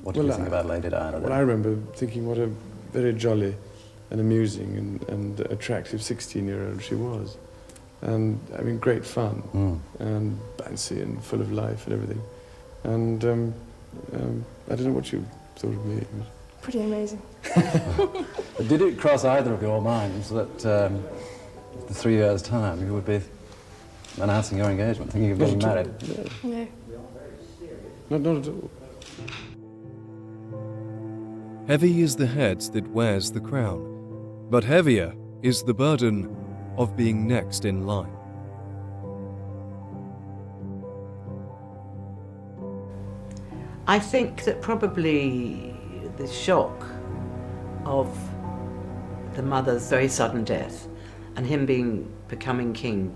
What did you think about Lady Diana? Well, I remember thinking what a very jolly and amusing and attractive 16-year-old she was. And, I mean, great fun, and bouncy and full of life and everything. And I don't know what you thought of me. Pretty amazing. Did it cross either of your minds that in 3 years' time you would be announcing your engagement, thinking of getting married? No. Not at all. Heavy is the head that wears the crown, but heavier is the burden of being next in line. I think that probably the shock of the mother's very sudden death and him becoming king,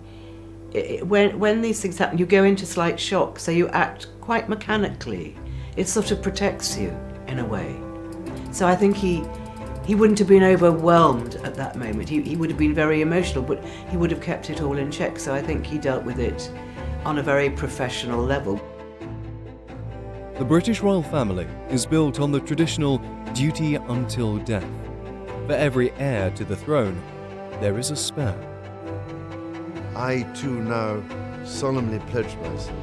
when these things happen, you go into slight shock, so you act quite mechanically. It sort of protects you in a way. So I think he wouldn't have been overwhelmed at that moment. He would have been very emotional, but he would have kept it all in check. So I think he dealt with it on a very professional level. The British royal family is built on the traditional duty until death. For every heir to the throne, there is a spare. I too now solemnly pledge myself,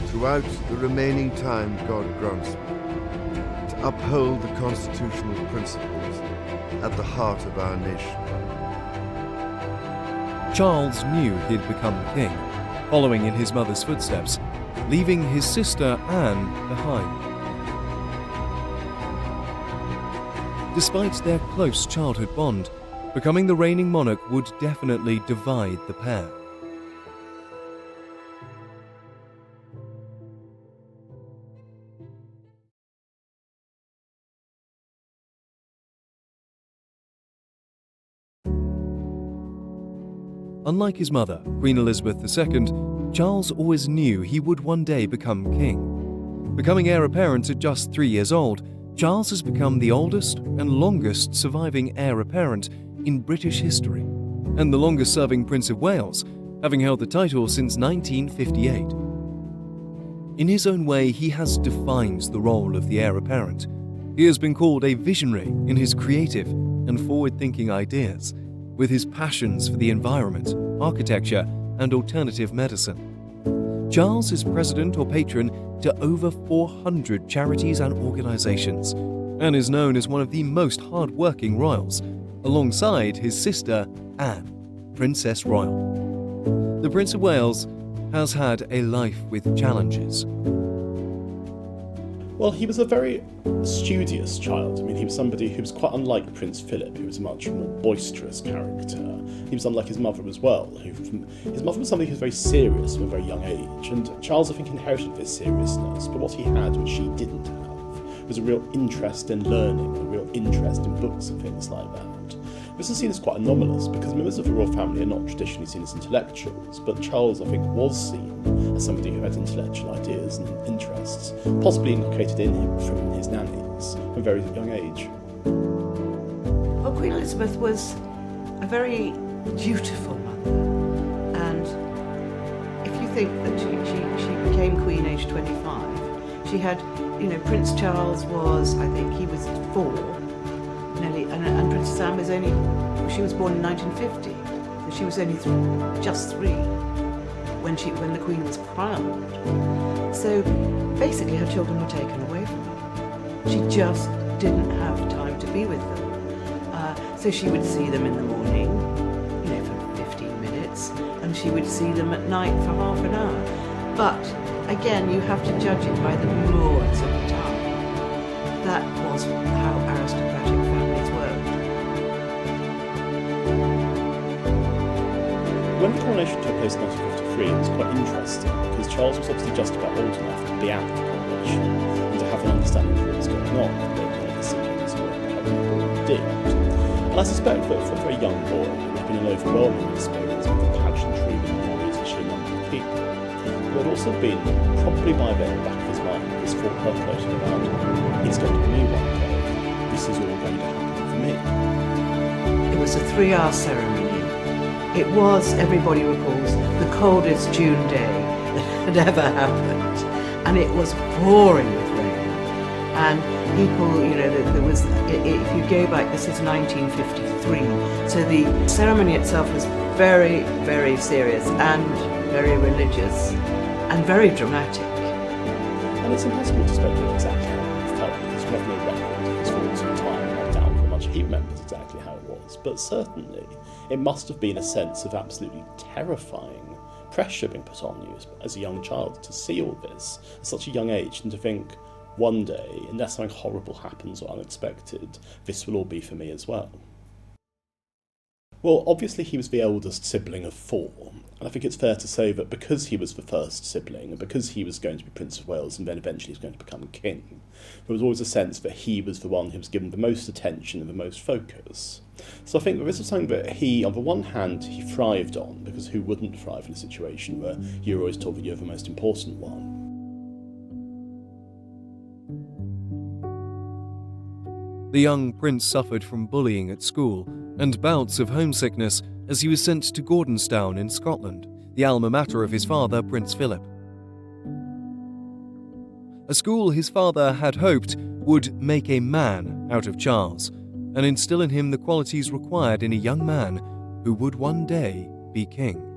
throughout the remaining time God grants me, to uphold the constitutional principles at the heart of our nation. Charles knew he'd become king, following in his mother's footsteps, leaving his sister Anne behind. Despite their close childhood bond, becoming the reigning monarch would definitely divide the pair. Unlike his mother, Queen Elizabeth II, Charles always knew he would one day become king. Becoming heir apparent at just 3 years old, Charles has become the oldest and longest surviving heir apparent in British history, and the longest-serving Prince of Wales, having held the title since 1958. In his own way, he has defined the role of the heir apparent. He has been called a visionary in his creative and forward-thinking ideas, with his passions for the environment, architecture, and alternative medicine. Charles is president or patron to over 400 charities and organizations, and is known as one of the most hard-working royals, alongside his sister, Anne, Princess Royal. The Prince of Wales has had a life with challenges. Well, he was a very studious child. I mean, he was somebody who was quite unlike Prince Philip, who was a much more boisterous character. He was unlike his mother as well. His mother was somebody who was very serious from a very young age, and Charles, I think, inherited this seriousness, but what he had, which she didn't have, was a real interest in learning, a real interest in books and things like that. This is seen as quite anomalous, because members of the royal family are not traditionally seen as intellectuals, but Charles, I think, was seen as somebody who had intellectual ideas and interests, possibly inculcated in him from his nannies from a very young age. Well, Queen Elizabeth was a very dutiful mother, and if you think that she became Queen aged 25, she had, Prince Charles was, I think he was 4, nearly, and Princess Anne was she was born in 1950, so she was only just 3 when the Queen was crowned. So basically her children were taken away from her. She just didn't have time to be with them. So she would see them in the morning, for 15 minutes, and she would see them at night for half an hour. But again, you have to judge it by the laws of the time. That was how aristocratic families worked. When the coronation took place in 1953, it was quite interesting, because Charles was obviously just about old enough to be at the coronation and to have an understanding of what was going on, the legacies and how people did. And I suspect that for a very young boy, it would have been an overwhelming experience with the pageantry and the noise and sheer number of people. But it had also been, probably by then, back of his mind, this thought percolating around, it's going to be me one day. This is all going to happen for me. It was a 3-hour ceremony. It was, everybody recalls, the coldest June day that had ever happened, and it was pouring with rain. And people, there was, if you go back, this is 1953, so the ceremony itself was very, very serious and very religious and very dramatic. And it's impossible to speculate exactly how he felt, because we have no record of his thoughts of time or down for much. He remembers exactly how it was, but certainly it must have been a sense of absolutely terrifying pressure being put on you as a young child to see all this at such a young age, and to think, one day, unless something horrible happens or unexpected, this will all be for me as well. Well, obviously he was the eldest sibling of 4, and I think it's fair to say that because he was the first sibling, and because he was going to be Prince of Wales and then eventually he was going to become king, there was always a sense that he was the one who was given the most attention and the most focus. So I think that this was something that he, on the one hand, he thrived on, because who wouldn't thrive in a situation where you're always told that you're the most important one? The young prince suffered from bullying at school and bouts of homesickness as he was sent to Gordonstoun in Scotland, the alma mater of his father, Prince Philip. A school his father had hoped would make a man out of Charles and instill in him the qualities required in a young man who would one day be king.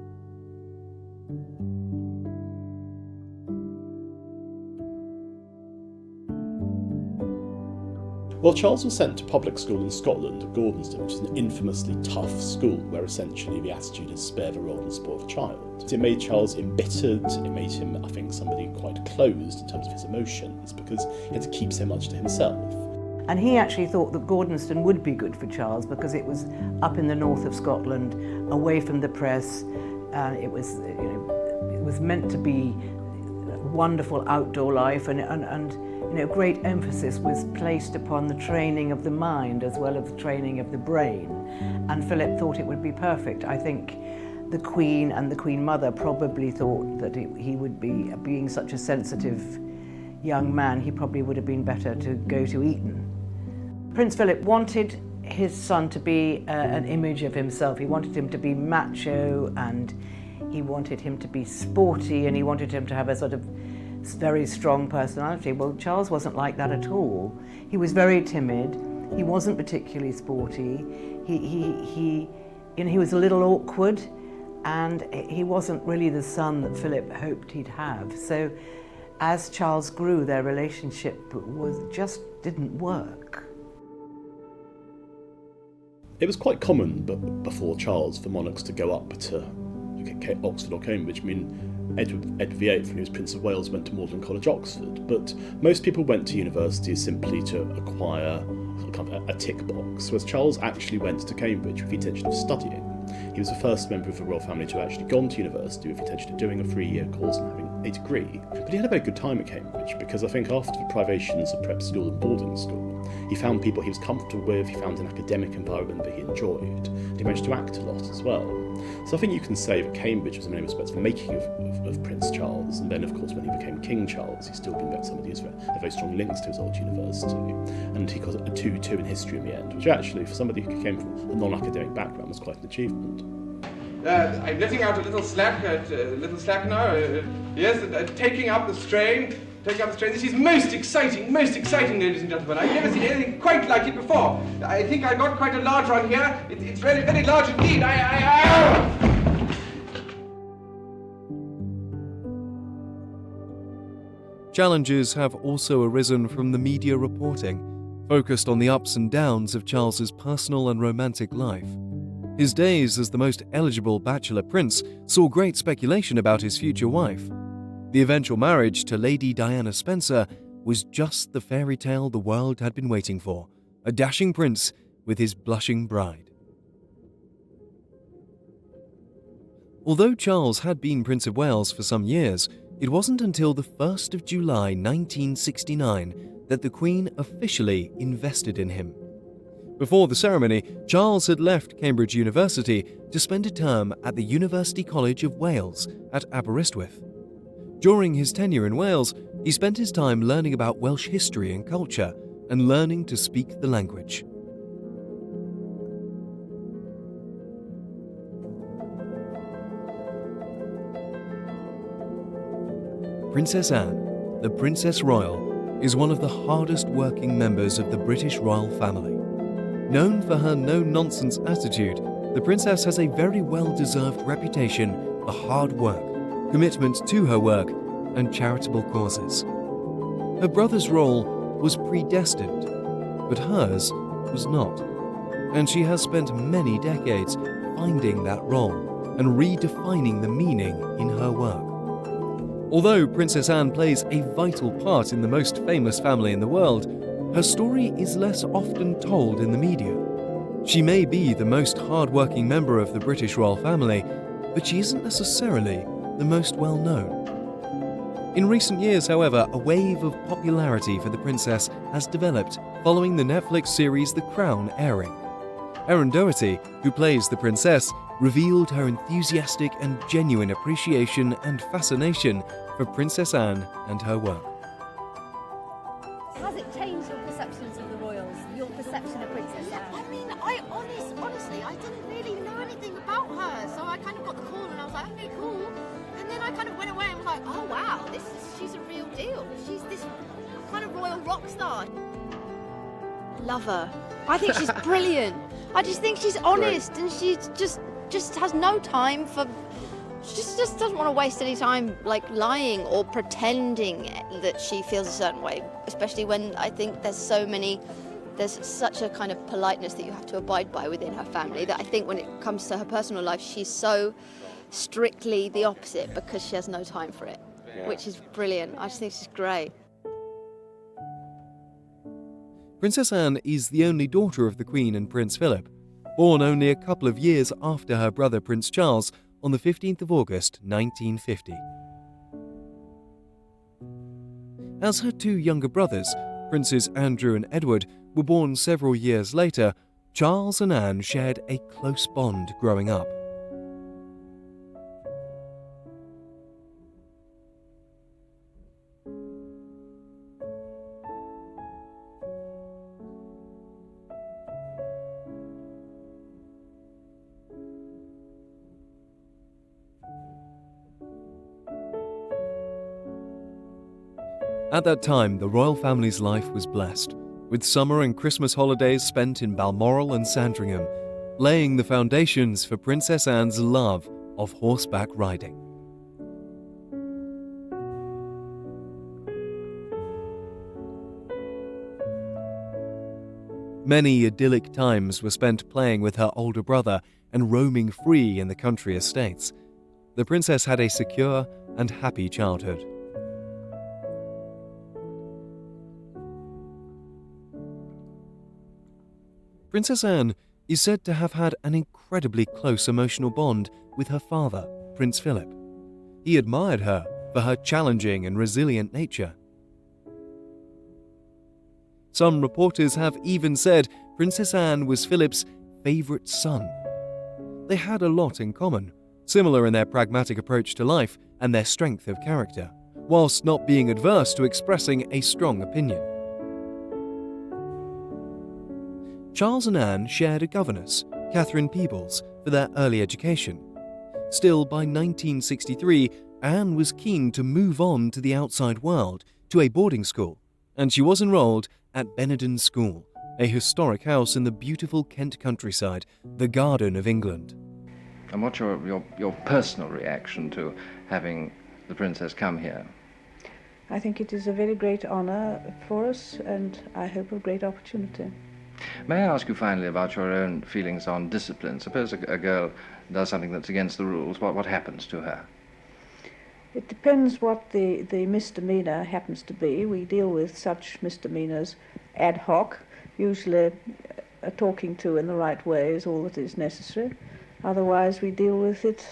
Well, Charles was sent to public school in Scotland at Gordonstoun, which is an infamously tough school where essentially the attitude is spare the rod and spoil the child. It made Charles embittered, it made him, I think, somebody quite closed in terms of his emotions, because he had to keep so much to himself. And he actually thought that Gordonstoun would be good for Charles because it was up in the north of Scotland, away from the press. It was meant to be wonderful outdoor life, and great emphasis was placed upon the training of the mind as well as the training of the brain. And Philip thought it would be perfect. I think the Queen and the Queen Mother probably thought that he would be, being such a sensitive young man, he probably would have been better to go to Eton. Prince Philip wanted his son to be an image of himself. He wanted him to be macho, and he wanted him to be sporty, and he wanted him to have a sort of very strong personality. Well, Charles wasn't like that at all. He was very timid. He wasn't particularly sporty. He was a little awkward, and he wasn't really the son that Philip hoped he'd have. So as Charles grew, their relationship just didn't work. It was quite common before Charles for monarchs to go up to Oxford or Cambridge. I mean, Edward VIII, when he was Prince of Wales, went to Magdalen College, Oxford, but most people went to university simply to acquire a tick box, whereas Charles actually went to Cambridge with the intention of studying. He was the first member of the royal family to have actually gone to university with the intention of doing a 3-year course and having a degree. But he had a very good time at Cambridge, because I think after the privations of prep school and boarding school, he found people he was comfortable with, he found an academic environment that he enjoyed, and he managed to act a lot as well. So I think you can say that Cambridge was in many respects the making of Prince Charles, and then of course when he became King Charles, he's still been somebody who's had very strong links to his old university, and he got a 2-2 in history in the end, which actually for somebody who came from a non-academic background was quite an achievement. I'm letting out a little slack now. Yes, taking up the strain. This is most exciting, ladies and gentlemen. I've never seen anything quite like it before. I think I got quite a large one here. It's really very large indeed. Challenges have also arisen from the media reporting, focused on the ups and downs of Charles's personal and romantic life. His days as the most eligible bachelor prince saw great speculation about his future wife. The eventual marriage to Lady Diana Spencer was just the fairy tale the world had been waiting for, a dashing prince with his blushing bride. Although Charles had been Prince of Wales for some years, it wasn't until the 1st of July 1969 that the Queen officially invested in him. Before the ceremony, Charles had left Cambridge University to spend a term at the University College of Wales at Aberystwyth. During his tenure in Wales, he spent his time learning about Welsh history and culture and learning to speak the language. Princess Anne, the Princess Royal, is one of the hardest working members of the British royal family. Known for her no-nonsense attitude, the princess has a very well-deserved reputation for hard work, commitment to her work, and charitable causes. Her brother's role was predestined, but hers was not, and she has spent many decades finding that role and redefining the meaning in her work. Although Princess Anne plays a vital part in the most famous family in the world, her story is less often told in the media. She may be the most hard-working member of the British royal family, but she isn't necessarily the most well-known. In recent years, however, a wave of popularity for the princess has developed following the Netflix series The Crown airing. Erin Doherty, who plays the princess, revealed her enthusiastic and genuine appreciation and fascination for Princess Anne and her work. Has it changed your perceptions of the royals, your perception of Princess Anne? I mean, honestly, I didn't really know anything about her, so I kind of got the call and I was like, okay, cool. And then I kind of went away and was like, oh wow, she's a real deal. She's this kind of royal rock star. Love her. I think she's brilliant. I just think she's honest and she just has no time for... She just doesn't want to waste any time like lying or pretending that she feels a certain way, especially when I think there's such a kind of politeness that you have to abide by within her family that I think when it comes to her personal life, she's so strictly the opposite because she has no time for it, which is brilliant. I just think she's great. Princess Anne is the only daughter of the Queen and Prince Philip, born only a couple of years after her brother Prince Charles on the 15th of August 1950. As her two younger brothers, Princes Andrew and Edward, were born several years later, Charles and Anne shared a close bond growing up. At that time, the royal family's life was blessed, with summer and Christmas holidays spent in Balmoral and Sandringham, laying the foundations for Princess Anne's love of horseback riding. Many idyllic times were spent playing with her older brother and roaming free in the country estates. The princess had a secure and happy childhood. Princess Anne is said to have had an incredibly close emotional bond with her father, Prince Philip. He admired her for her challenging and resilient nature. Some reporters have even said Princess Anne was Philip's favourite son. They had a lot in common, similar in their pragmatic approach to life and their strength of character, whilst not being adverse to expressing a strong opinion. Charles and Anne shared a governess, Catherine Peebles, for their early education. Still, by 1963, Anne was keen to move on to the outside world, to a boarding school, and she was enrolled at Benenden School, a historic house in the beautiful Kent countryside, the Garden of England. And what's your personal reaction to having the princess come here? I think it is a very great honour for us and I hope a great opportunity. May I ask you finally about your own feelings on discipline? Suppose a girl does something that's against the rules, what happens to her? It depends what the misdemeanour happens to be. We deal with such misdemeanours ad hoc. Usually a talking to in the right way is all that is necessary. Otherwise we deal with it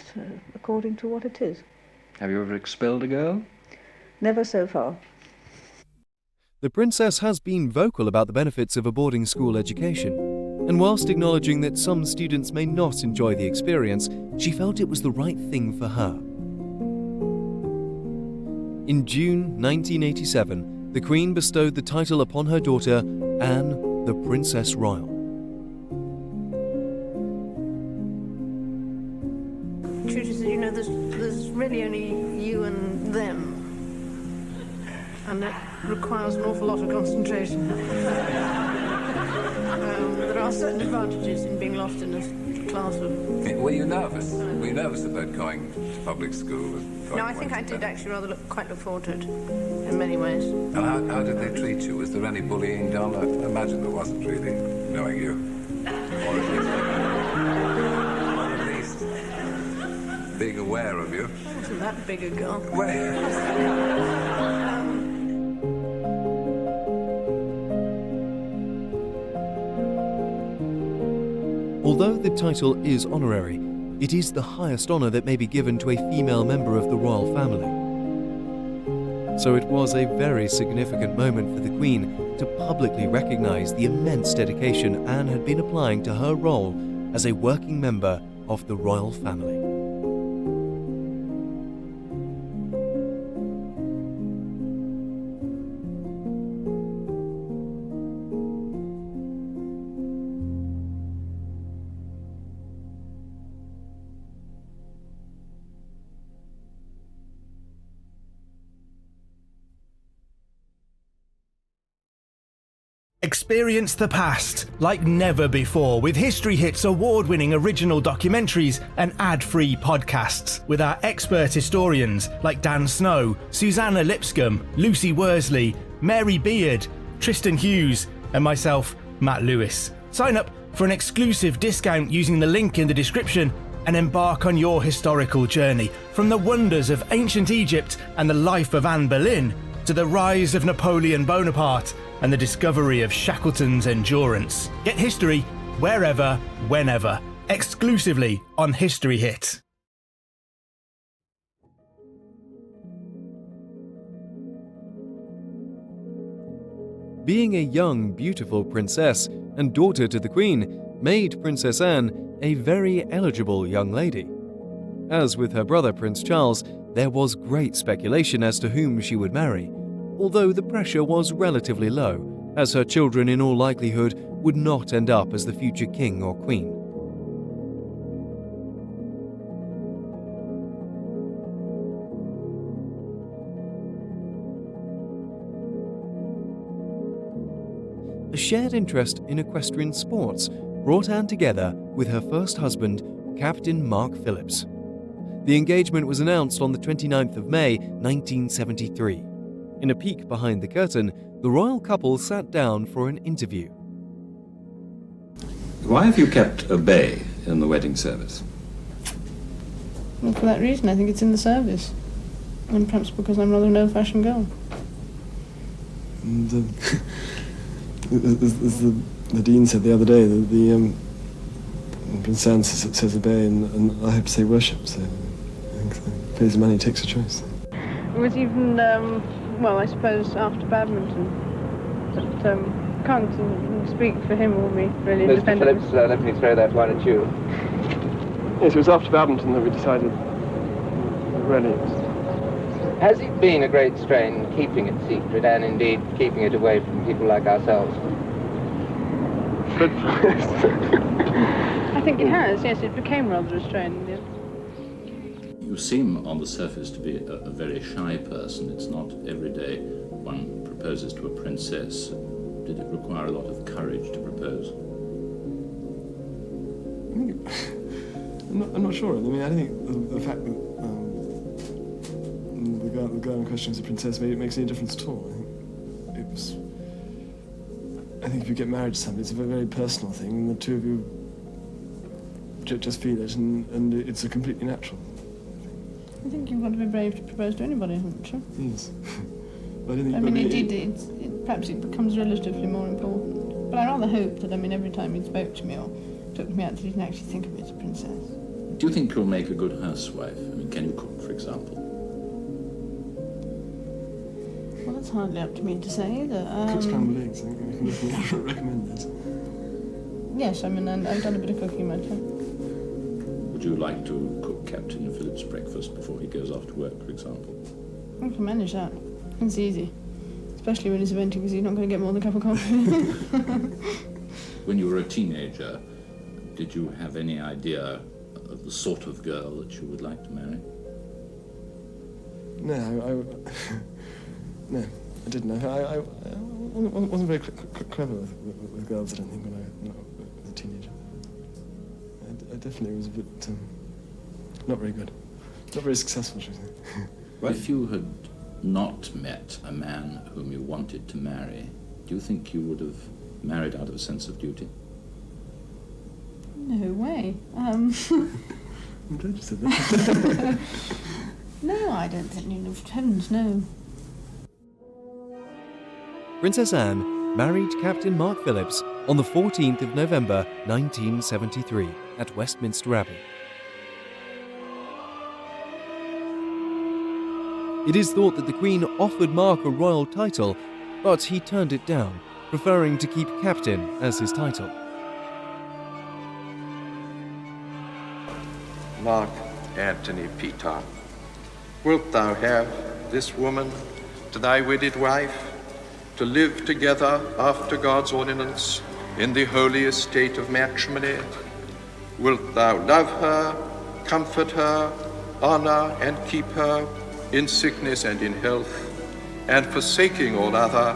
according to what it is. Have you ever expelled a girl? Never so far. The princess has been vocal about the benefits of a boarding school education, and whilst acknowledging that some students may not enjoy the experience, she felt it was the right thing for her. In June 1987, the Queen bestowed the title upon her daughter, Anne, the Princess Royal. Truth is, you know, there's really only you and them. and it requires an awful lot of concentration. There are certain advantages in being lost in a class of... Were you nervous? Were you nervous about going to public school? No, I think I did actually rather quite look forward to it in many ways. And how did they treat you? Was there any bullying done? I imagine there wasn't really, knowing you. Or at least being aware of you. I wasn't that big a girl. Although the title is honorary, it is the highest honour that may be given to a female member of the royal family. So it was a very significant moment for the Queen to publicly recognise the immense dedication Anne had been applying to her role as a working member of the royal family. Experience the past like never before with History Hit's award-winning original documentaries and ad-free podcasts with our expert historians like Dan Snow, Susanna Lipscomb, Lucy Worsley, Mary Beard, Tristan Hughes and myself, Matt Lewis. Sign up for an exclusive discount using the link in the description and embark on your historical journey from the wonders of ancient Egypt and the life of Anne Boleyn to the rise of Napoleon Bonaparte and the discovery of Shackleton's endurance. Get history wherever, whenever, exclusively on History Hit. Being a young, beautiful princess and daughter to the Queen made Princess Anne a very eligible young lady. As with her brother Prince Charles, there was great speculation as to whom she would marry, although the pressure was relatively low, as her children in all likelihood would not end up as the future king or queen. A shared interest in equestrian sports brought Anne together with her first husband, Captain Mark Phillips. The engagement was announced on the 29th of May, 1973. In a peek behind the curtain, the royal couple sat down for an interview. Why have you kept a bay in the wedding service? Well, for that reason, I think it's in the service. And perhaps because I'm rather an old-fashioned girl. And, as the Dean said the other day, the Prince Anne says obey, and I have to say worship, so I think pays the money, takes a choice. It was even, well, I suppose after badminton, but can't speak for him or me, really. Mr. Phillips, let me throw that one at you. Yes, it was after badminton that we decided, really. Has it been a great strain keeping it secret and indeed keeping it away from people like ourselves? But I think it has, yes, it became rather a strain. Yes. You seem on the surface to be a very shy person. It's not every day one proposes to a princess. Did it require a lot of courage to propose? I'm not sure. I mean, I think the fact that the girl in question is a princess makes any difference at all. I think if you get married to somebody, it's a very, very personal thing, and the two of you just feel it, and it's a completely natural. I think you've got to be brave to propose to anybody, haven't you? Yes. I mean, indeed, perhaps it becomes relatively more important. But I rather hope that, I mean, every time he spoke to me or took me out, that he can actually think of me as a princess. Do you think you'll make a good housewife? I mean, can you cook, for example? Well, that's hardly up to me to say. Cook scrambled eggs, I think we can recommend that. Yes, I mean, I've done a bit of cooking myself. Would you like to cook Captain Phillips' breakfast before he goes off to work, for example? I can manage that. It's easy. Especially when he's eventing, because he's not going to get more than a cup of coffee. When you were a teenager, did you have any idea of the sort of girl that you would like to marry? No, no. I didn't. I wasn't very clever with girls, I don't think, when I was a teenager. I definitely was a bit not very good. Not very successful, should I say. If you had not met a man whom you wanted to marry, do you think you would have married out of a sense of duty? No way. I'm glad you said that. No, I don't think you have heavens, no. Princess Anne married Captain Mark Phillips on the 14th of November 1973 at Westminster Abbey. It is thought that the Queen offered Mark a royal title, but he turned it down, preferring to keep Captain as his title. Mark Antony Peter, wilt thou have this woman to thy wedded wife, to live together after God's ordinance in the holy estate of matrimony? Wilt thou love her, comfort her, honor and keep her in sickness and in health, and forsaking all other,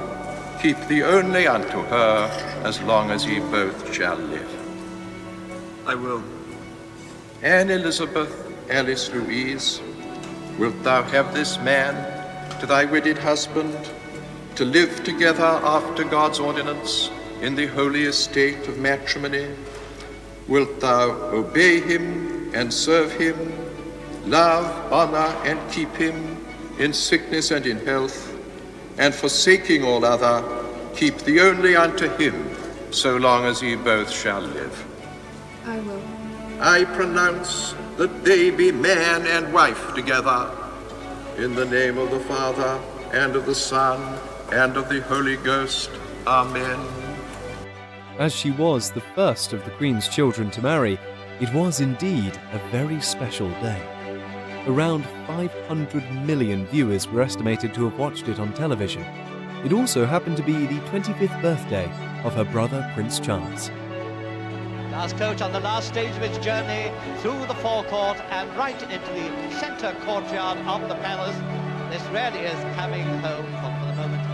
keep thee only unto her as long as ye both shall live? I will. Anne Elizabeth Alice Louise, wilt thou have this man to thy wedded husband, to live together after God's ordinance in the holy estate of matrimony? Wilt thou obey him and serve him, love, honor, and keep him in sickness and in health, and forsaking all other, keep thee only unto him, so long as ye both shall live? I will. I pronounce that they be man and wife together, in the name of the Father, and of the Son, and of the Holy Ghost. Amen. As she was the first of the Queen's children to marry, it was indeed a very special day. Around 500 million viewers were estimated to have watched it on television. It also happened to be the 25th birthday of her brother Prince Charles. Last coach on the last stage of its journey through the forecourt and right into the centre courtyard of the palace. This really is coming home for the moment.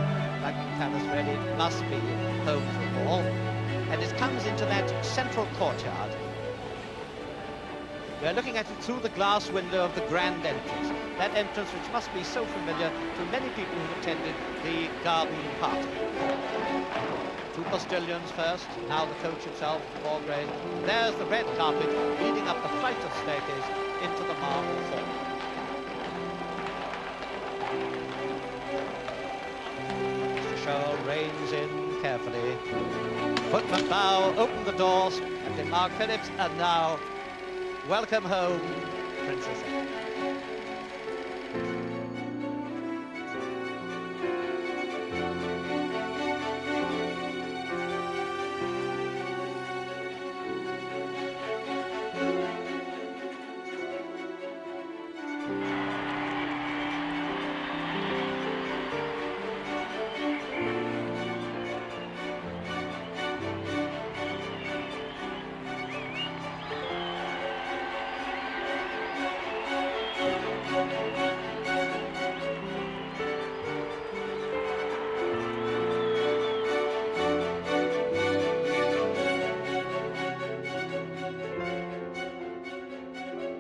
Buckingham Palace really must be home to them all. And it comes into that central courtyard. We're looking at it through the glass window of the grand entrance. That entrance which must be so familiar to many people who've attended the garden party. Two postilions first, now the coach itself, before grace. There's the red carpet leading up the flight of staircase into the marble hall. Mr. Shoal reins in carefully. Footman bow, open the doors, Captain Mark Phillips, and now welcome home, Princess Anne.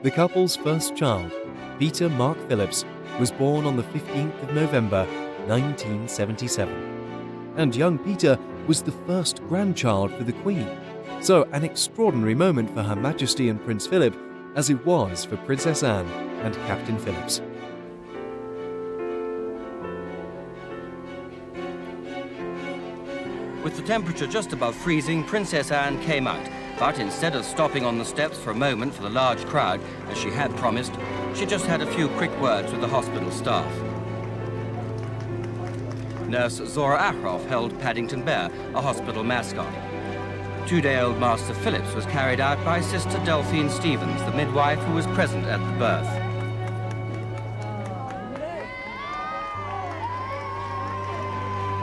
The couple's first child, Peter Mark Phillips, was born on the 15th of November 1977. And young Peter was the first grandchild for the Queen. So an extraordinary moment for Her Majesty and Prince Philip, as it was for Princess Anne and Captain Phillips. With the temperature just above freezing, Princess Anne came out. But instead of stopping on the steps for a moment for the large crowd, as she had promised, she just had a few quick words with the hospital staff. Nurse Zora Achroff held Paddington Bear, a hospital mascot. 2-day-old Master Phillips was carried out by Sister Delphine Stevens, the midwife who was present at the birth.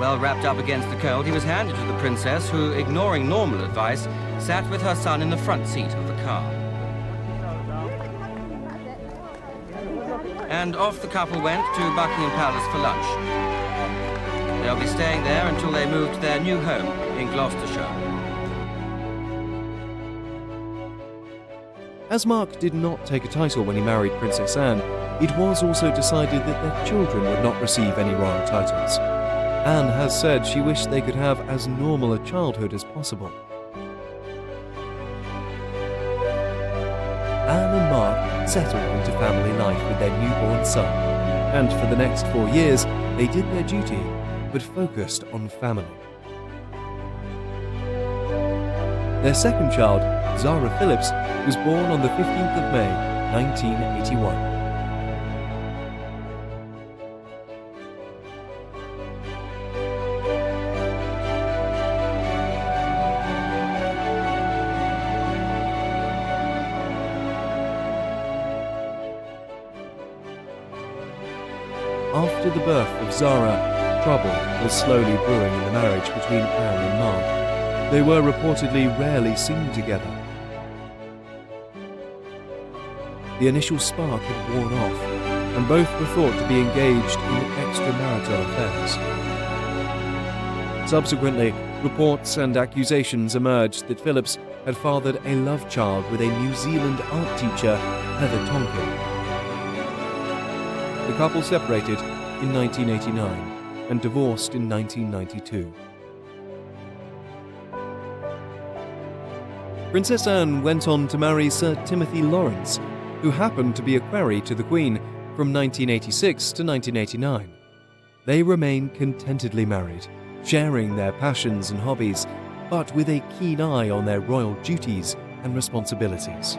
Well wrapped up against the cold, he was handed to the princess, who, ignoring normal advice, sat with her son in the front seat of the car. And off the couple went to Buckingham Palace for lunch. They'll be staying there until they move to their new home in Gloucestershire. As Mark did not take a title when he married Princess Anne, it was also decided that their children would not receive any royal titles. Anne has said she wished they could have as normal a childhood as possible. Anne and Mark settled into family life with their newborn son, and for the next 4 years, they did their duty, but focused on family. Their second child, Zara Phillips, was born on the 15th of May, 1981. After the birth of Zara, trouble was slowly brewing in the marriage between Anne and Mark. They were reportedly rarely seen together. The initial spark had worn off, and both were thought to be engaged in extramarital affairs. Subsequently, reports and accusations emerged that Phillips had fathered a love child with a New Zealand art teacher, Heather Tonkin. The couple separated in 1989 and divorced in 1992. Princess Anne went on to marry Sir Timothy Lawrence, who happened to be a query to the Queen from 1986 to 1989. They remained contentedly married, sharing their passions and hobbies, but with a keen eye on their royal duties and responsibilities.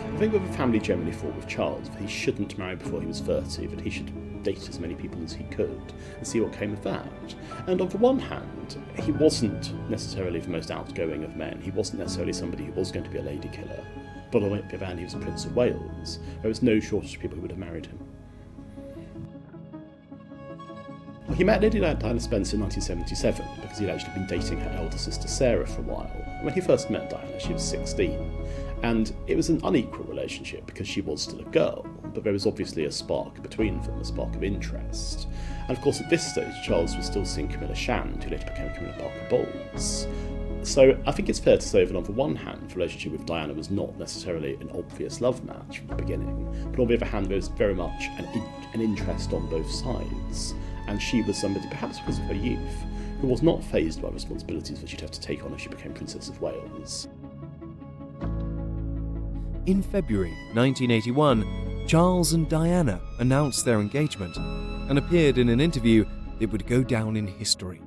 I think that the family generally thought with Charles that he shouldn't marry before he was 30, that he should date as many people as he could and see what came of that. And on the one hand, he wasn't necessarily the most outgoing of men. He wasn't necessarily somebody who was going to be a lady killer. But on the other hand, he was a Prince of Wales. There was no shortage of people who would have married him. He met Lady Diana Spencer in 1977 because he'd actually been dating her elder sister Sarah for a while. When he first met Diana, she was 16. And it was an unequal relationship because she was still a girl, but there was obviously a spark between them, a spark of interest. And of course at this stage, Charles was still seeing Camilla Shand, who later became Camilla Parker Bowles. So I think it's fair to say that on the one hand, the relationship with Diana was not necessarily an obvious love match from the beginning, but on the other hand, there was very much an interest on both sides. And she was somebody, perhaps because of her youth, who was not fazed by responsibilities that she'd have to take on as she became Princess of Wales. In February 1981, Charles and Diana announced their engagement and appeared in an interview that would go down in history.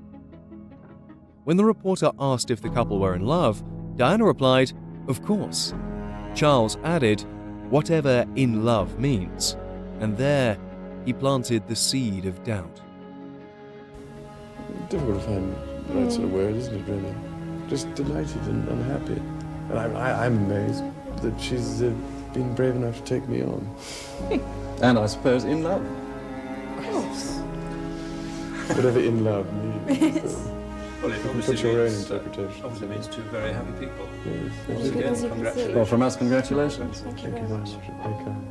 When the reporter asked if the couple were in love, Diana replied, "Of course." Charles added, "Whatever in love means," and there he planted the seed of doubt. Difficult to find the right sort of word, isn't it, really? Just delighted and happy. And I'm amazed that she's been brave enough to take me on. And I suppose in love. Of course. Whatever in love means. Well, it You obviously put your own means, interpretation. obviously means two very happy people. Yes. Once again, congratulations. Well, from us, congratulations. Thank you very much. Very kind.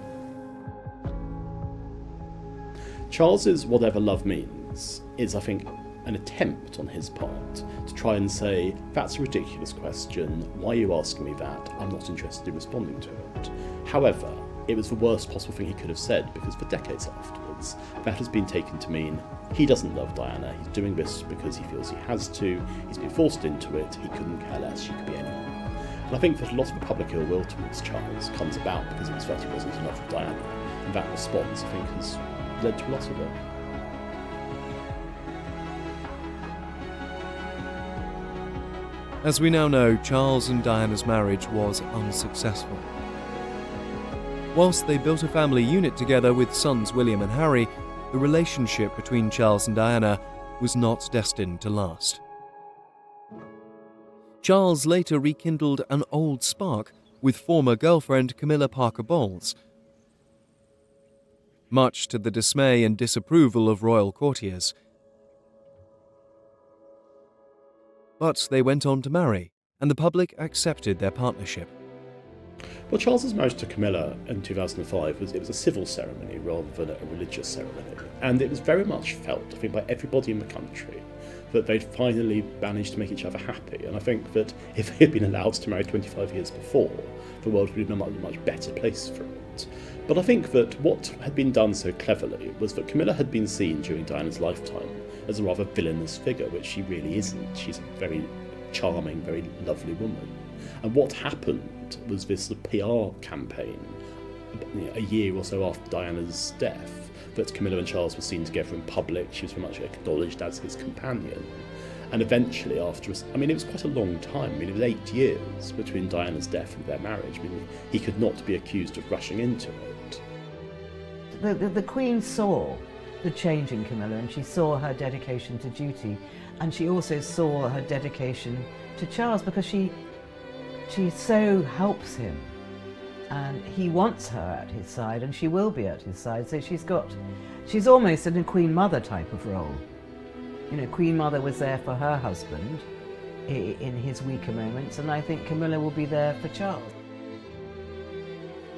Charles's whatever love means is, I think, an attempt on his part to try and say, that's a ridiculous question, why are you asking me that? I'm not interested in responding to it. However, it was the worst possible thing he could have said, because for decades afterwards, that has been taken to mean he doesn't love Diana, he's doing this because he feels he has to, he's been forced into it, he couldn't care less, she could be anyone. And I think that a lot of the public ill will towards Charles comes about because it was that he wasn't in love with Diana, and that response, I think, has led to a lot of it. As we now know, Charles and Diana's marriage was unsuccessful. Whilst they built a family unit together with sons William and Harry, the relationship between Charles and Diana was not destined to last. Charles later rekindled an old spark with former girlfriend Camilla Parker Bowles. much to the dismay and disapproval of royal courtiers. But they went on to marry, and the public accepted their partnership. Well, Charles's marriage to Camilla in 2005 was a civil ceremony rather than a religious ceremony, and it was very much felt, I think, by everybody in the country that they'd finally managed to make each other happy. And I think that if they had been allowed to marry 25 years before, the world would have been a much better place for it. But I think that what had been done so cleverly was that Camilla had been seen during Diana's lifetime as a rather villainous figure, which she really isn't. She's a very charming, very lovely woman. And what happened was this PR campaign, a year or so after Diana's death, that Camilla and Charles were seen together in public. She was very much acknowledged as his companion. And eventually, it was quite a long time. It was 8 years between Diana's death and their marriage. He could not be accused of rushing into it. The Queen saw the change in Camilla, and she saw her dedication to duty, and she also saw her dedication to Charles, because she so helps him, and he wants her at his side, and she will be at his side. So she's almost in a Queen Mother type of role. You know, Queen Mother was there for her husband in his weaker moments, and I think Camilla will be there for Charles.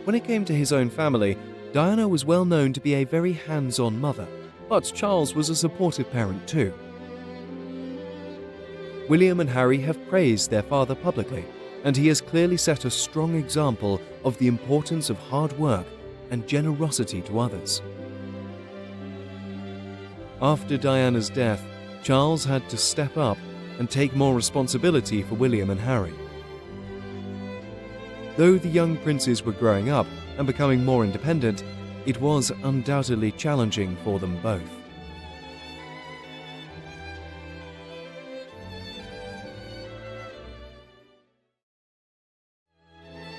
When it came to his own family, Diana was well known to be a very hands-on mother, but Charles was a supportive parent too. William and Harry have praised their father publicly, and he has clearly set a strong example of the importance of hard work and generosity to others. After Diana's death, Charles had to step up and take more responsibility for William and Harry. Though the young princes were growing up and becoming more independent, it was undoubtedly challenging for them both.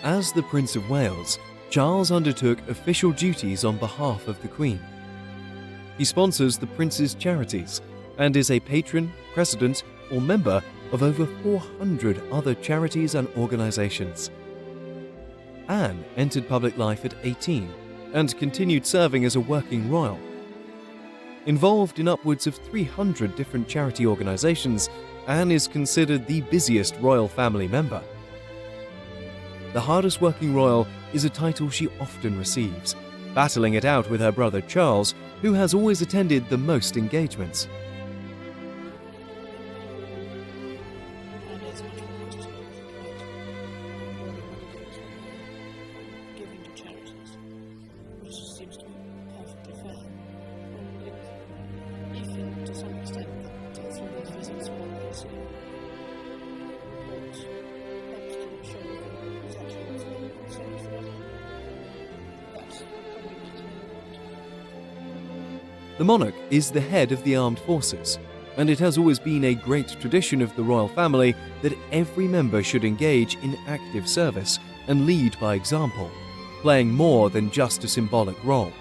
As the Prince of Wales, Charles undertook official duties on behalf of the Queen. He sponsors the Prince's charities and is a patron, president, or member of over 400 other charities and organisations. Anne entered public life at 18 and continued serving as a working royal. Involved in upwards of 300 different charity organisations, Anne is considered the busiest royal family member. The hardest working royal is a title she often receives, battling it out with her brother Charles, who has always attended the most engagements. The monarch is the head of the armed forces, and it has always been a great tradition of the royal family that every member should engage in active service and lead by example, playing more than just a symbolic role.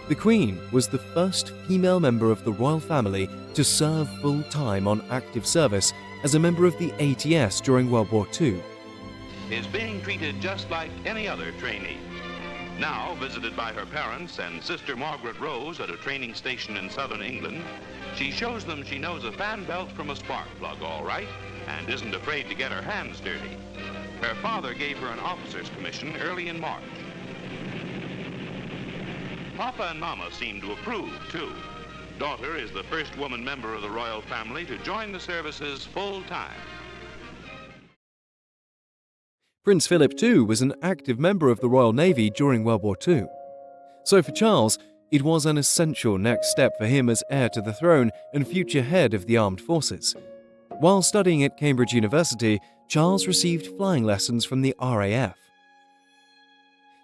The Queen was the first female member of the royal family to serve full-time on active service as a member of the ATS during World War II. Is being treated just like any other trainee. Now visited by her parents and sister Margaret Rose at a training station in southern England, she shows them she knows a fan belt from a spark plug all right and isn't afraid to get her hands dirty. Her father gave her an officer's commission early in March. Papa and Mama seem to approve, too. Daughter is the first woman member of the royal family to join the services full-time. Prince Philip too was an active member of the Royal Navy during World War II. So for Charles, it was an essential next step for him as heir to the throne and future head of the armed forces. While studying at Cambridge University, Charles received flying lessons from the RAF.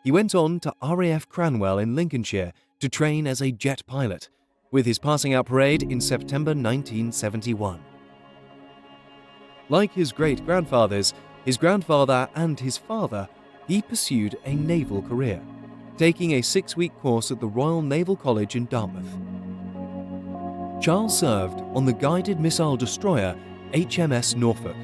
He went on to RAF Cranwell in Lincolnshire to train as a jet pilot, with his passing out parade in September 1971. Like his great-grandfathers, his grandfather and his father, he pursued a naval career, taking a 6-week course at the Royal Naval College in Dartmouth. Charles served on the guided missile destroyer HMS Norfolk,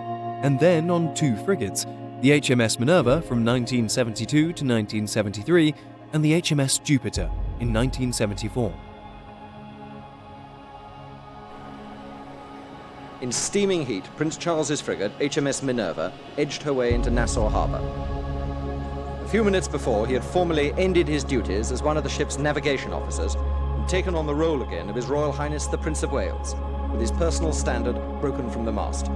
and then on 2 frigates, the HMS Minerva from 1972 to 1973 and the HMS Jupiter, in 1974. In steaming heat, Prince Charles's frigate, HMS Minerva, edged her way into Nassau Harbour. A few minutes before, he had formally ended his duties as one of the ship's navigation officers and taken on the role again of His Royal Highness the Prince of Wales, with his personal standard broken from the mast.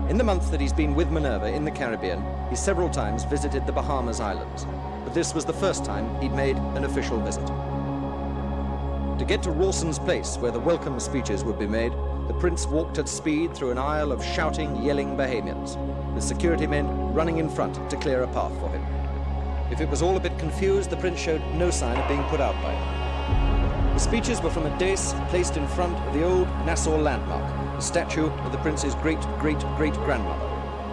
In the month that he's been with Minerva in the Caribbean, he several times visited the Bahamas Islands, but this was the first time he'd made an official visit. To get to Rawson's Place, where the welcome speeches would be made, the prince walked at speed through an aisle of shouting, yelling Bahamians, with security men running in front to clear a path for him. If it was all a bit confused, the prince showed no sign of being put out by it. The speeches were from a dais placed in front of the old Nassau landmark, the statue of the prince's great-great-great-grandmother,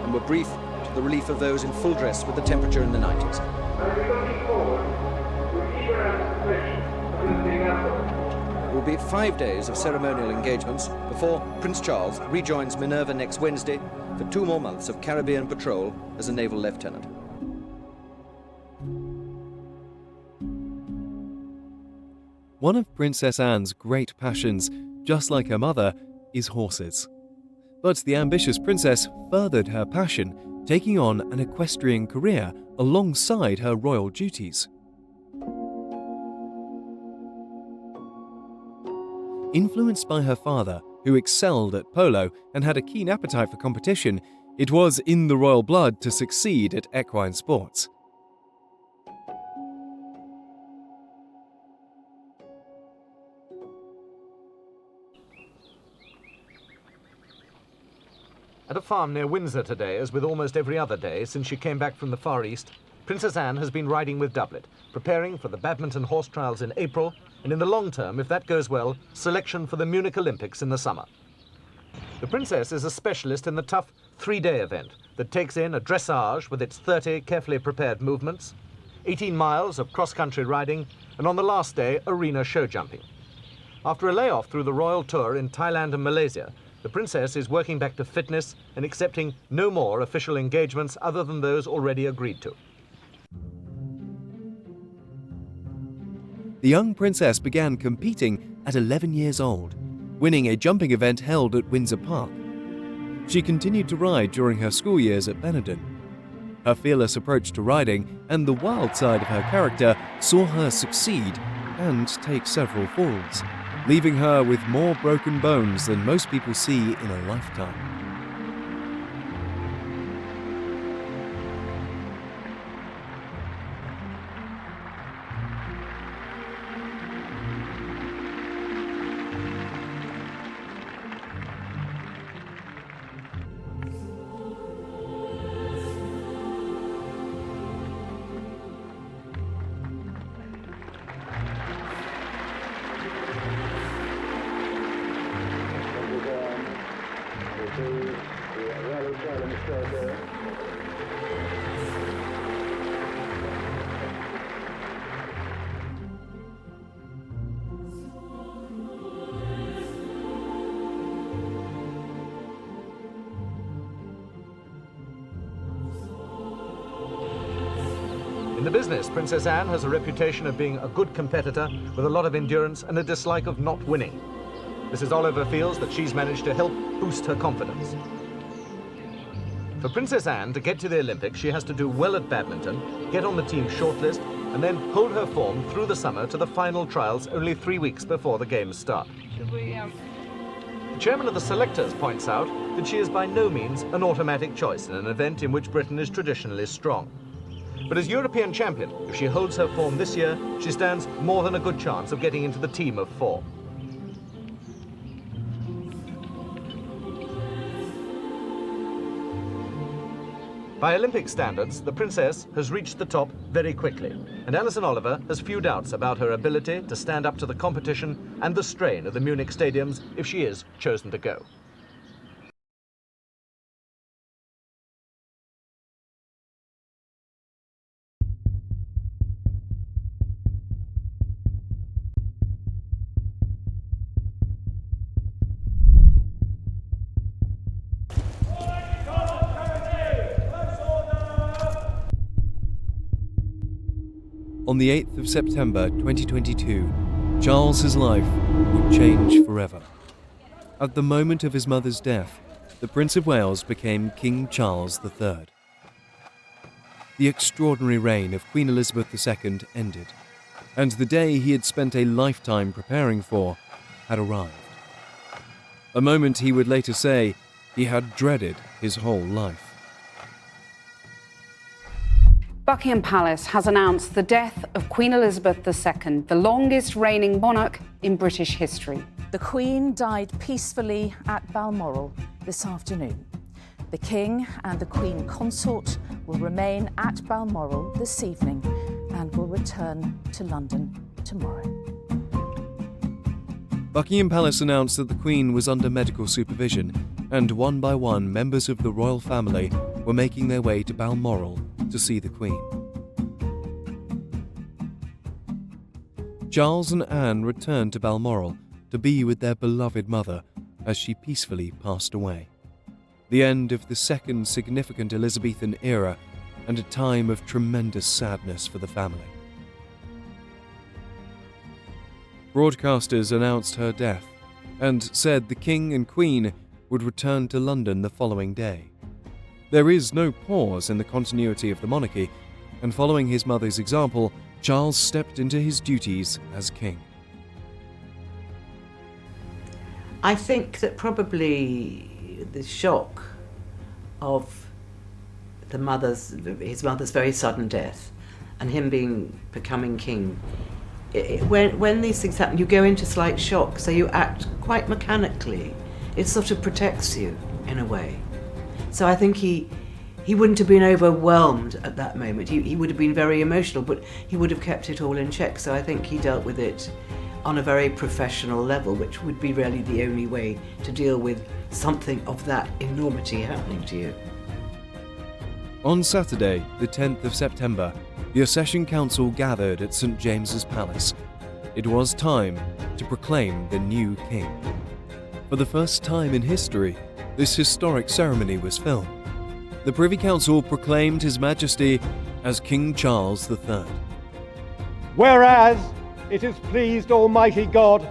and were brief to the relief of those in full dress with the temperature in the 90s. It will be 5 days of ceremonial engagements before Prince Charles rejoins Minerva next Wednesday for 2 more months of Caribbean patrol as a naval lieutenant. One of Princess Anne's great passions, just like her mother, is horses. But the ambitious princess furthered her passion, taking on an equestrian career alongside her royal duties. Influenced by her father, who excelled at polo and had a keen appetite for competition, it was in the royal blood to succeed at equine sports. At a farm near Windsor today, as with almost every other day since she came back from the Far East, Princess Anne has been riding with doublet, preparing for the badminton horse trials in April, and in the long term, if that goes well, selection for the Munich Olympics in the summer. The princess is a specialist in the tough 3-day event that takes in a dressage with its 30 carefully prepared movements, 18 miles of cross-country riding, and on the last day, arena show jumping. After a layoff through the royal tour in Thailand and Malaysia, the princess is working back to fitness and accepting no more official engagements other than those already agreed to. The young princess began competing at 11 years old, winning a jumping event held at Windsor Park. She continued to ride during her school years at Benetton. Her fearless approach to riding and the wild side of her character saw her succeed and take several falls, leaving her with more broken bones than most people see in a lifetime. In the business, Princess Anne has a reputation of being a good competitor with a lot of endurance and a dislike of not winning. Mrs. Oliver feels that she's managed to help boost her confidence. For Princess Anne to get to the Olympics, she has to do well at badminton, get on the team shortlist, and then hold her form through the summer to the final trials only 3 weeks before the games start. The chairman of the selectors points out that she is by no means an automatic choice in an event in which Britain is traditionally strong. But as European champion, if she holds her form this year, she stands more than a good chance of getting into the team of 4. By Olympic standards, the princess has reached the top very quickly, and Alison Oliver has few doubts about her ability to stand up to the competition and the strain of the Munich stadiums if she is chosen to go. On the 8th of September 2022, Charles's life would change forever. At the moment of his mother's death, the Prince of Wales became King Charles III. The extraordinary reign of Queen Elizabeth II ended, and the day he had spent a lifetime preparing for had arrived. A moment he would later say he had dreaded his whole life. Buckingham Palace has announced the death of Queen Elizabeth II, the longest reigning monarch in British history. The Queen died peacefully at Balmoral this afternoon. The King and the Queen Consort will remain at Balmoral this evening and will return to London tomorrow. Buckingham Palace announced that the Queen was under medical supervision, and one by one members of the royal family were making their way to Balmoral to see the Queen. Charles and Anne returned to Balmoral to be with their beloved mother as she peacefully passed away. The end of the second significant Elizabethan era and a time of tremendous sadness for the family. Broadcasters announced her death and said the King and Queen would return to London the following day. There is no pause in the continuity of the monarchy, and following his mother's example, Charles stepped into his duties as king. I think that probably the shock of his mother's very sudden death and him becoming king, when these things happen, you go into slight shock, so you act quite mechanically. It sort of protects you in a way. So I think he wouldn't have been overwhelmed at that moment. He would have been very emotional, but he would have kept it all in check. So I think he dealt with it on a very professional level, which would be really the only way to deal with something of that enormity happening to you. On Saturday, the 10th of September, the Accession Council gathered at St. James's Palace. It was time to proclaim the new king. For the first time in history, this historic ceremony was filmed. The Privy Council proclaimed His Majesty as King Charles III. Whereas it has pleased Almighty God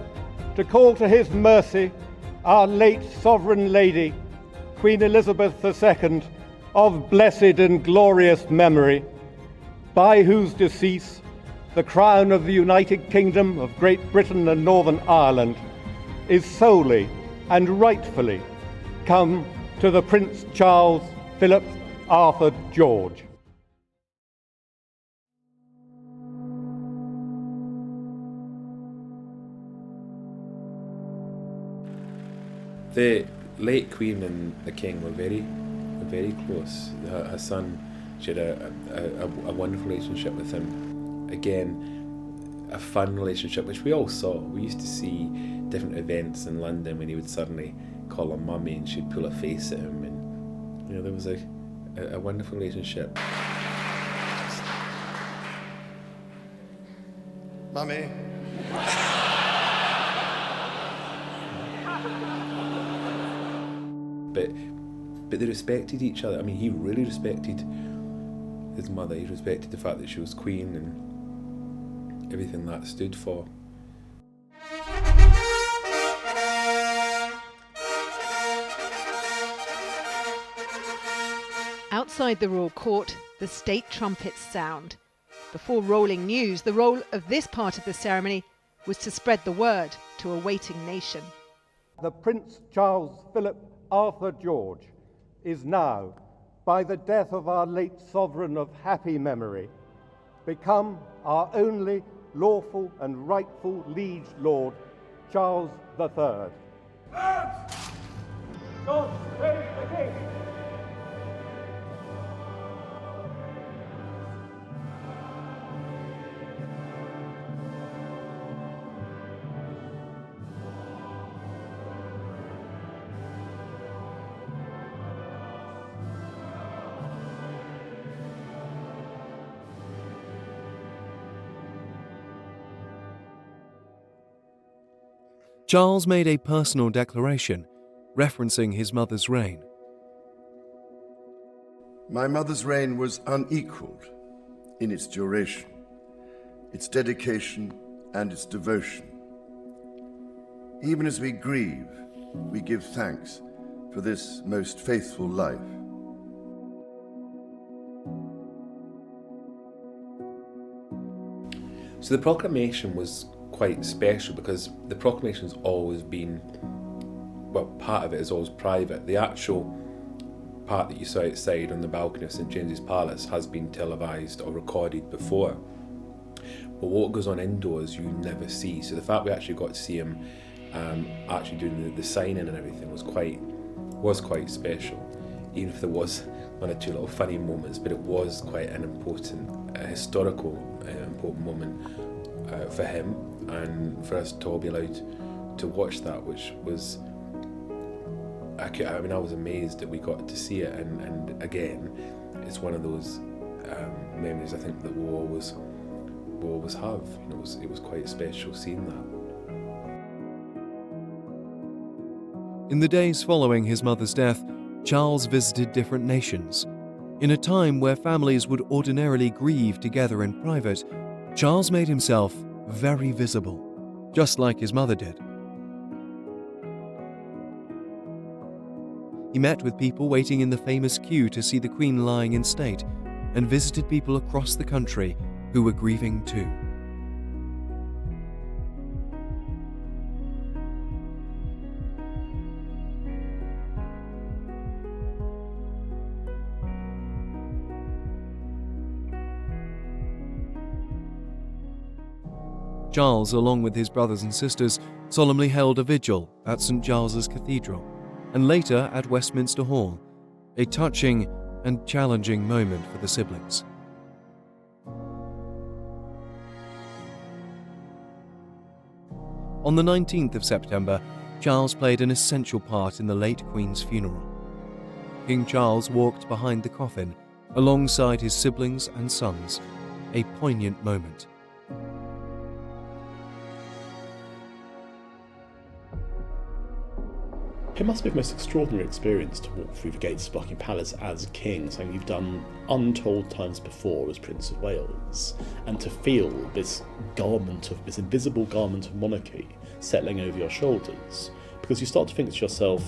to call to His mercy our late Sovereign Lady, Queen Elizabeth II, of blessed and glorious memory, by whose decease the crown of the United Kingdom of Great Britain and Northern Ireland is solely and rightfully come to the Prince Charles Philip Arthur George. The late Queen and the King were very close. Her son, she had a wonderful relationship with him. Again, a fun relationship, which we all saw. We used to see different events in London when he would suddenly call her mummy and she'd pull a face at him, and there was a wonderful relationship. Mummy. But they respected each other. I mean, he really respected his mother. He respected the fact that she was queen and everything that stood for. Outside the royal court, the state trumpets sound. Before rolling news, the role of this part of the ceremony was to spread the word to a waiting nation. The Prince Charles Philip Arthur George is now, by the death of our late sovereign of happy memory, become our only lawful and rightful liege lord, Charles III. God save the King! Charles made a personal declaration, referencing his mother's reign. My mother's reign was unequalled in its duration, its dedication and its devotion. Even as we grieve, we give thanks for this most faithful life. So the proclamation was quite special because the proclamation's always been, well, part of it is always private. The actual part that you saw outside on the balcony of St James's Palace has been televised or recorded before. But what goes on indoors you never see. So the fact we actually got to see him actually doing the signing and everything was quite special. Even if there was one or two little funny moments, but it was quite an important, historical, important moment for him, and for us to all be allowed to watch that, which was, I was amazed that we got to see it, and again, it's one of those memories I think that we'll always have. You know, it was quite special seeing that. In the days following his mother's death, Charles visited different nations. In a time where families would ordinarily grieve together in private, Charles made himself very visible, just like his mother did. He met with people waiting in the famous queue to see the Queen lying in state, and visited people across the country who were grieving too. Charles, along with his brothers and sisters, solemnly held a vigil at St Giles's Cathedral, and later at Westminster Hall, a touching and challenging moment for the siblings. On the 19th of September, Charles played an essential part in the late Queen's funeral. King Charles walked behind the coffin, alongside his siblings and sons, a poignant moment. It must be the most extraordinary experience to walk through the gates of Buckingham Palace as king, something you've done untold times before as Prince of Wales, and to feel this invisible garment of monarchy settling over your shoulders, because you start to think to yourself,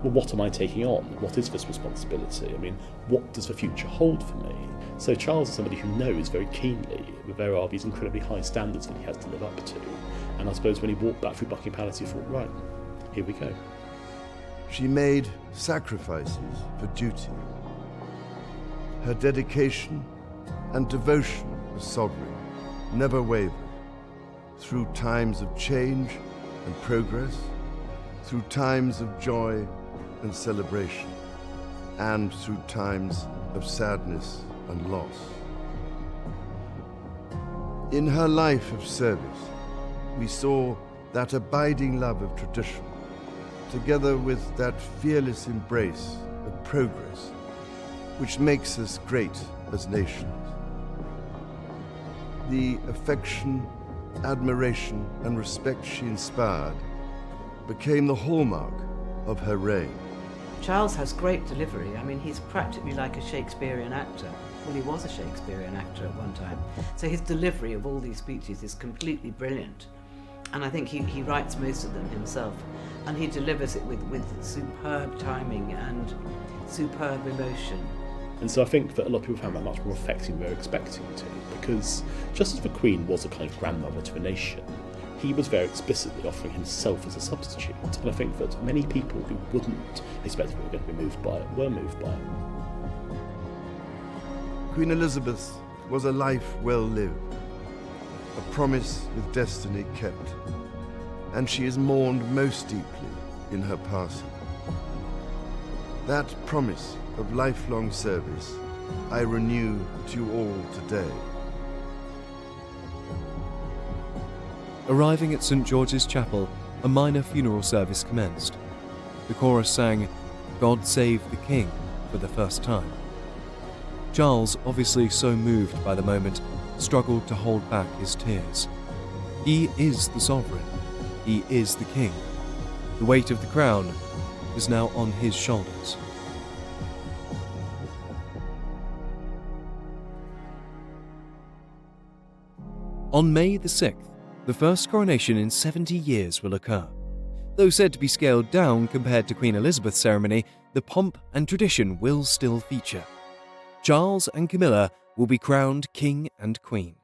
well, what am I taking on? What is this responsibility? I mean, what does the future hold for me? So Charles is somebody who knows very keenly that there are these incredibly high standards that he has to live up to, and I suppose when he walked back through Buckingham Palace he thought, right, here we go. She made sacrifices for duty. Her dedication and devotion as sovereign never wavered, through times of change and progress, through times of joy and celebration, and through times of sadness and loss. In her life of service, we saw that abiding love of tradition, together with that fearless embrace of progress, which makes us great as nations. The affection, admiration, and respect she inspired became the hallmark of her reign. Charles has great delivery. I mean, he's practically like a Shakespearean actor. Well, he was a Shakespearean actor at one time. So his delivery of all these speeches is completely brilliant. And I think he writes most of them himself. And he delivers it with superb timing and superb emotion. And so I think that a lot of people found that much more affecting than they were expecting to, because just as the Queen was a kind of grandmother to a nation, he was very explicitly offering himself as a substitute. And I think that many people who wouldn't expect they were going to be moved by it were moved by it. Queen Elizabeth was a life well lived, a promise with destiny kept, and she is mourned most deeply in her passing. That promise of lifelong service I renew to you all today. Arriving at St George's Chapel, a minor funeral service commenced. The chorus sang, "God Save the King," for the first time. Charles, obviously so moved by the moment, struggled to hold back his tears. He is the sovereign. He is the king. The weight of the crown is now on his shoulders. On May the 6th, the first coronation in 70 years will occur. Though said to be scaled down compared to Queen Elizabeth's ceremony, the pomp and tradition will still feature. Charles and Camilla will be crowned king and queen.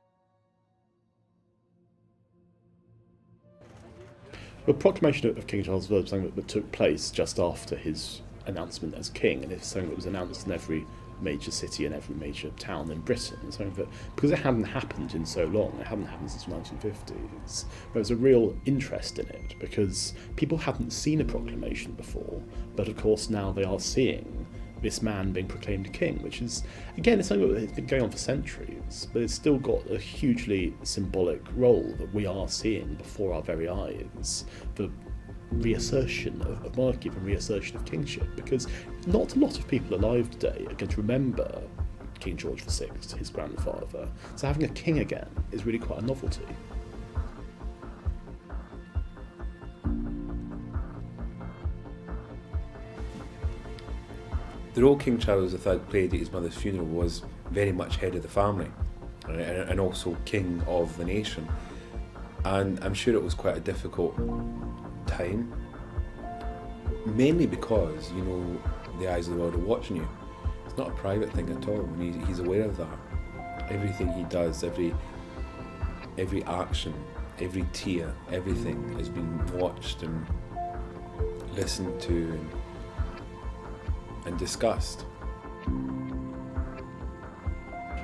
The proclamation of King Charles I was something that took place just after his announcement as king, and it's something that was announced in every major city and every major town in Britain. And something that, because it hadn't happened in so long, it hadn't happened since the 1950s, there was a real interest in it because people hadn't seen a proclamation before, but of course now they are seeing this man being proclaimed king, which is, again, it's something that's been going on for centuries, but it's still got a hugely symbolic role that we are seeing before our very eyes. The reassertion of monarchy, the reassertion of kingship, because not a lot of people alive today are going to remember King George VI, his grandfather. So having a king again is really quite a novelty. The role King Charles III played at his mother's funeral was very much head of the family and also king of the nation. And I'm sure it was quite a difficult time, mainly because, you know, the eyes of the world are watching you. It's not a private thing at all, and he's aware of that. Everything he does, every action, every tear, everything has been watched and listened to and discussed.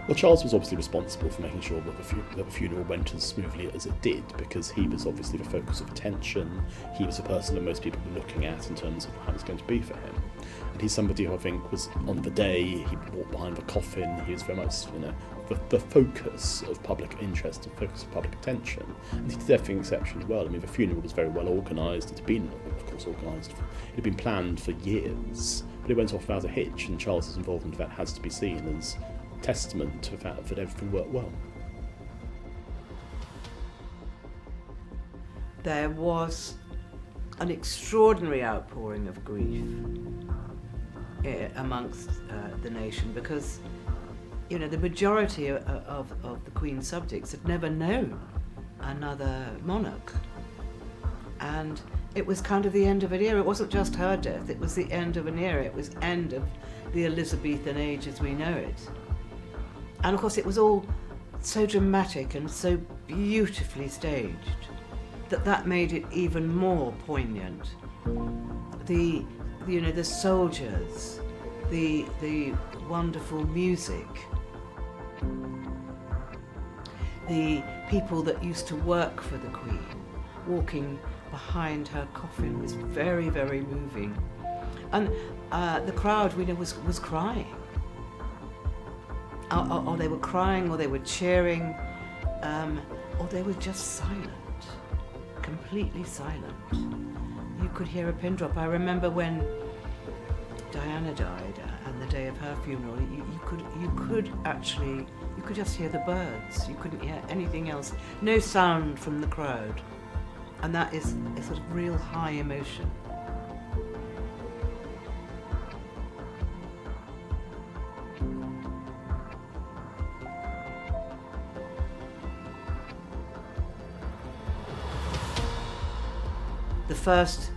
Well, Charles was obviously responsible for making sure that the funeral went as smoothly as it did, because he was obviously the focus of attention. He was the person that most people were looking at in terms of how it was going to be for him. And he's somebody who I think was, on the day, he walked behind the coffin, he was very much, you know, the focus of public interest and focus of public attention. And he did everything exceptionally well. I mean, the funeral was very well organised. It had been, of course, organised. It had been planned for years, but it went off without a hitch, and Charles's involvement in that has to be seen as testament to the fact that everything worked well. There was an extraordinary outpouring of grief amongst the nation, because, you know, the majority of the Queen's subjects had never known another monarch, and it was kind of the end of an era. It wasn't just her death, it was the end of an era. It was end of the Elizabethan age as we know it. And of course it was all so dramatic and so beautifully staged that made it even more poignant. The soldiers, the wonderful music, the people that used to work for the Queen walking behind her coffin was very, very moving. And the crowd, we know, was crying. Or they were crying, or they were cheering, or they were just silent, completely silent. You could hear a pin drop. I remember when Diana died, and the day of her funeral, you could just hear the birds. You couldn't hear anything else. No sound from the crowd, and that is a sort of real high emotion. The first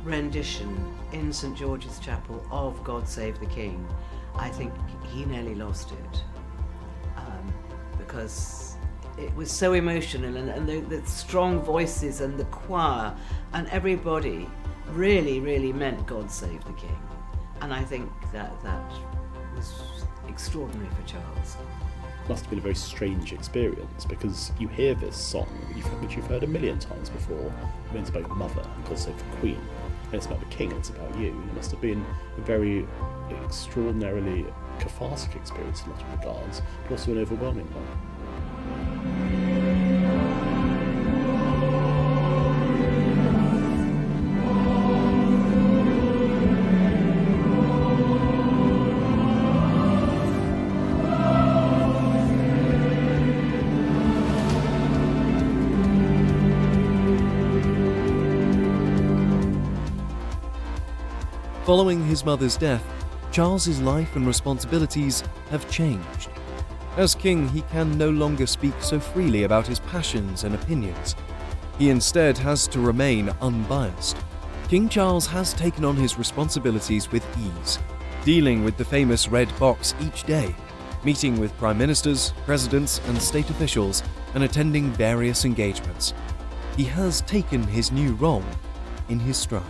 rendition in St George's Chapel of God Save the King, I think he nearly lost it, because it was so emotional, and the strong voices and the choir and everybody really, really meant God Save the King. And I think that was extraordinary for Charles. Must have been a very strange experience, because you hear this song, which you've heard a million times before, when it's about your mother, and God Save the Queen, and it's about the King, and it's about you. It must have been a very extraordinarily cathartic experience in a lot of regards, but also an overwhelming one. Following his mother's death, Charles's life and responsibilities have changed. As king, he can no longer speak so freely about his passions and opinions. He instead has to remain unbiased. King Charles has taken on his responsibilities with ease, dealing with the famous red box each day, meeting with prime ministers, presidents, and state officials, and attending various engagements. He has taken his new role in his stride.